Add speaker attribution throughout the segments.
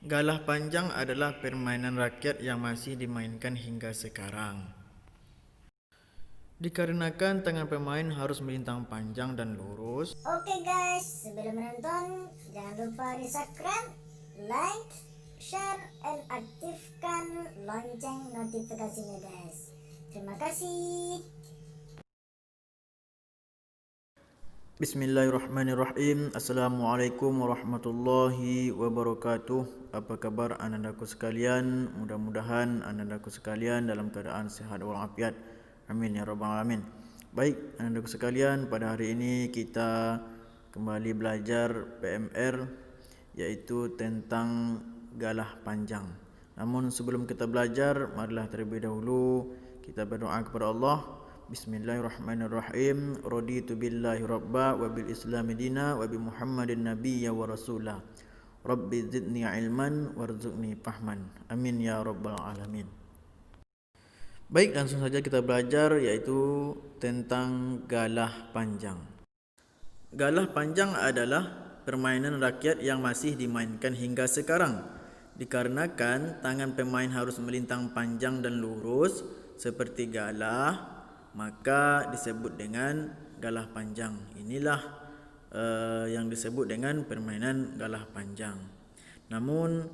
Speaker 1: Galah panjang adalah permainan rakyat yang masih dimainkan hingga sekarang. Dikarenakan tangan pemain harus melintang panjang dan lurus.
Speaker 2: Oke guys, sebelum menonton jangan lupa di subscribe, like, share, and aktifkan lonceng notifikasinya guys. Terima kasih.
Speaker 1: Bismillahirrahmanirrahim. Assalamualaikum warahmatullahi wabarakatuh. Apa kabar anandaku sekalian? Mudah-mudahan anandaku sekalian dalam keadaan sehat walafiat. Amin ya rabbal alamin. Baik, anandaku sekalian, pada hari ini kita kembali belajar PMR, yaitu tentang galah panjang. Namun sebelum kita belajar, marilah terlebih dahulu kita berdoa kepada Allah. Bismillahirrahmanirrahim. Raditu billahi rabba wa bil islami dina wa bi Muhammadin nabiyya wa rasulah. Rabbi zidni ilman warzuqni fahman. Amin ya rabbal alamin. Baik, langsung saja kita belajar, yaitu tentang galah panjang. Galah panjang adalah permainan rakyat yang masih dimainkan hingga sekarang. Dikarenakan tangan pemain harus melintang panjang dan lurus seperti galah, maka disebut dengan galah panjang. Inilah yang disebut dengan permainan galah panjang. Namun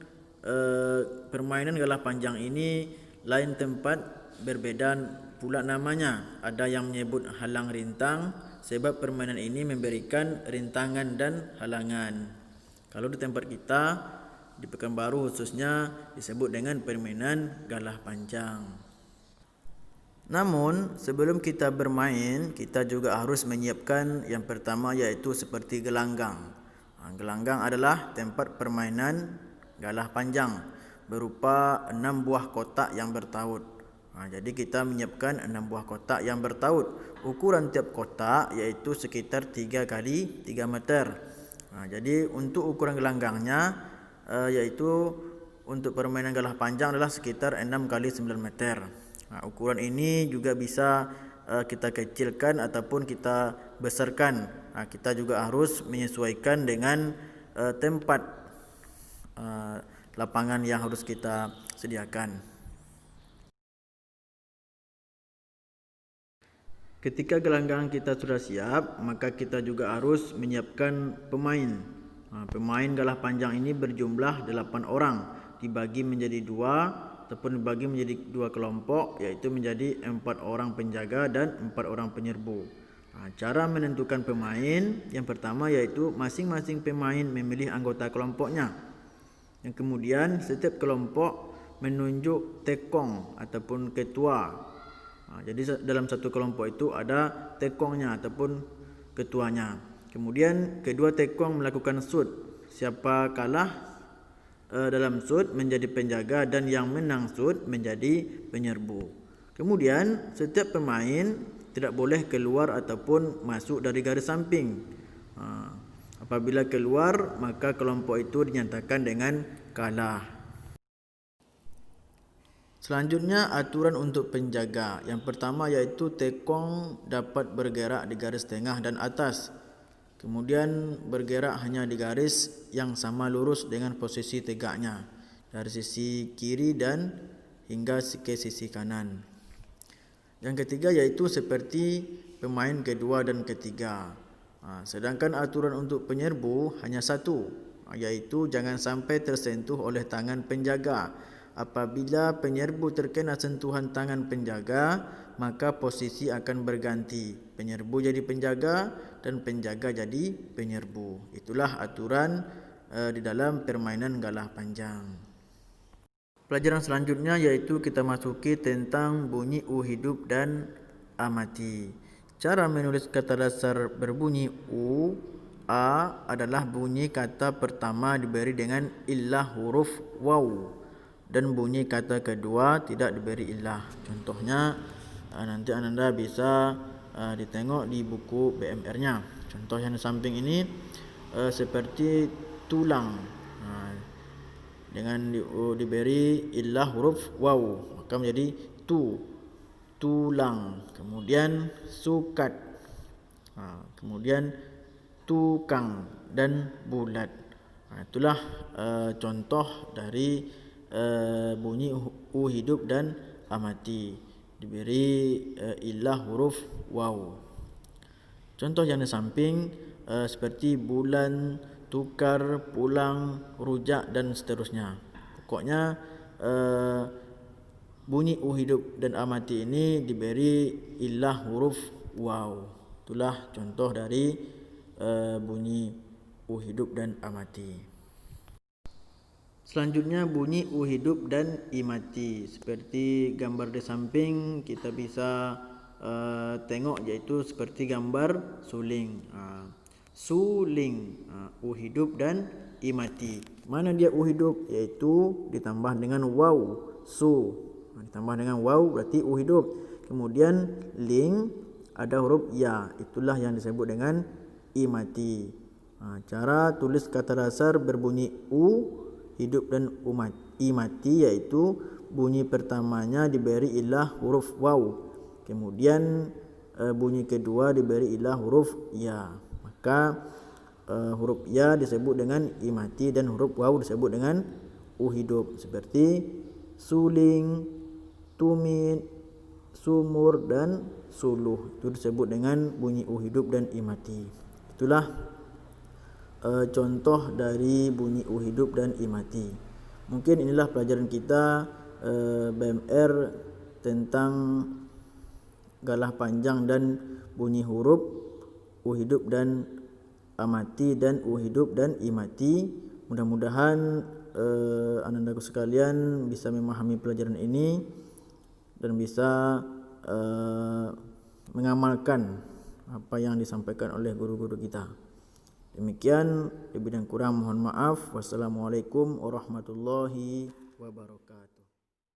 Speaker 1: permainan galah panjang ini lain tempat berbeda pula namanya. Ada yang menyebut halang rintang, sebab permainan ini memberikan rintangan dan halangan. Kalau di tempat kita di Pekanbaru khususnya disebut dengan permainan galah panjang. Namun sebelum kita bermain, kita juga harus menyiapkan yang pertama, yaitu seperti gelanggang. Gelanggang adalah tempat permainan galah panjang, berupa 6 buah kotak yang bertaut. Jadi kita menyiapkan 6 buah kotak yang bertaut. Ukuran tiap kotak yaitu sekitar 3 kali 3 meter. Jadi untuk ukuran gelanggangnya yaitu untuk permainan galah panjang adalah sekitar 6 kali 9 meter. Ukuran ini juga bisa kita kecilkan ataupun kita besarkan. Kita juga harus menyesuaikan dengan tempat lapangan yang harus kita sediakan. Ketika gelanggang kita sudah siap, maka kita juga harus menyiapkan pemain. Pemain galah panjang ini berjumlah 8 orang, dibagi menjadi 2 ataupun dibagi menjadi 2 kelompok, yaitu menjadi 4 orang penjaga dan 4 orang penyerbu. Cara menentukan pemain yang pertama yaitu masing-masing pemain memilih anggota kelompoknya. Yang kemudian setiap kelompok menunjuk tekong ataupun ketua. Jadi dalam satu kelompok itu ada tekongnya ataupun ketuanya. Kemudian kedua tekong melakukan shoot. Siapa kalah dalam shoot menjadi penjaga dan yang menang shoot menjadi penyerbu. Kemudian setiap pemain tidak boleh keluar ataupun masuk dari garis samping. Apabila keluar, maka kelompok itu dinyatakan dengan kalah. Selanjutnya aturan untuk penjaga. Yang pertama yaitu tekong dapat bergerak di garis tengah dan atas. Kemudian bergerak hanya di garis yang sama lurus dengan posisi tegaknya, dari sisi kiri dan hingga ke sisi kanan. Yang ketiga yaitu seperti pemain kedua dan ketiga. Sedangkan aturan untuk penyerbu hanya satu, yaitu jangan sampai tersentuh oleh tangan penjaga. Apabila penyerbu terkena sentuhan tangan penjaga, maka posisi akan berganti. Penyerbu jadi penjaga dan penjaga jadi penyerbu. Itulah aturan di dalam permainan galah panjang. Pelajaran selanjutnya yaitu kita masuki tentang bunyi U hidup dan A mati. Cara menulis kata dasar berbunyi U, A adalah bunyi kata pertama diberi dengan ilah huruf waw, dan bunyi kata kedua tidak diberi ilah. Contohnya nanti Ananda bisa ditengok di buku BMR-nya. Contoh yang di samping ini seperti tulang, dengan diberi ilah huruf waw, maka menjadi tulang. Kemudian sukat, kemudian tukang dan bulat. Itulah contoh dari bunyi hidup dan mati, diberi ilah huruf waw. Contoh yang di samping seperti bulan, tukar, pulang, rujak dan seterusnya. Pokoknya bunyi hidup dan mati ini diberi ilah huruf waw. Itulah contoh dari bunyi hidup dan mati. Selanjutnya bunyi hidup dan mati. Seperti gambar di samping kita bisa tengok, yaitu seperti gambar suling. Suling, hidup dan mati. Mana dia hidup? Yaitu ditambah dengan waw. Ditambah dengan waw berarti hidup. Kemudian ling ada huruf ya. Itulah yang disebut dengan mati. Cara tulis kata dasar berbunyi hidup dan mati, yaitu bunyi pertamanya diberi ilah huruf waw, kemudian bunyi kedua diberi ilah huruf ya. Maka huruf ya disebut dengan mati dan huruf waw disebut dengan hidup. Seperti suling, tumit, sumur dan suluh, itu disebut dengan bunyi hidup dan mati. Itulah contoh dari bunyi hidup dan mati. Mungkin inilah pelajaran kita BMR tentang galah panjang dan bunyi huruf hidup dan mati dan hidup dan mati. Mudah-mudahan anandaku sekalian bisa memahami pelajaran ini dan bisa mengamalkan apa yang disampaikan oleh guru-guru kita. Demikian, lebih dan kurang mohon maaf. Wassalamualaikum warahmatullahi wabarakatuh.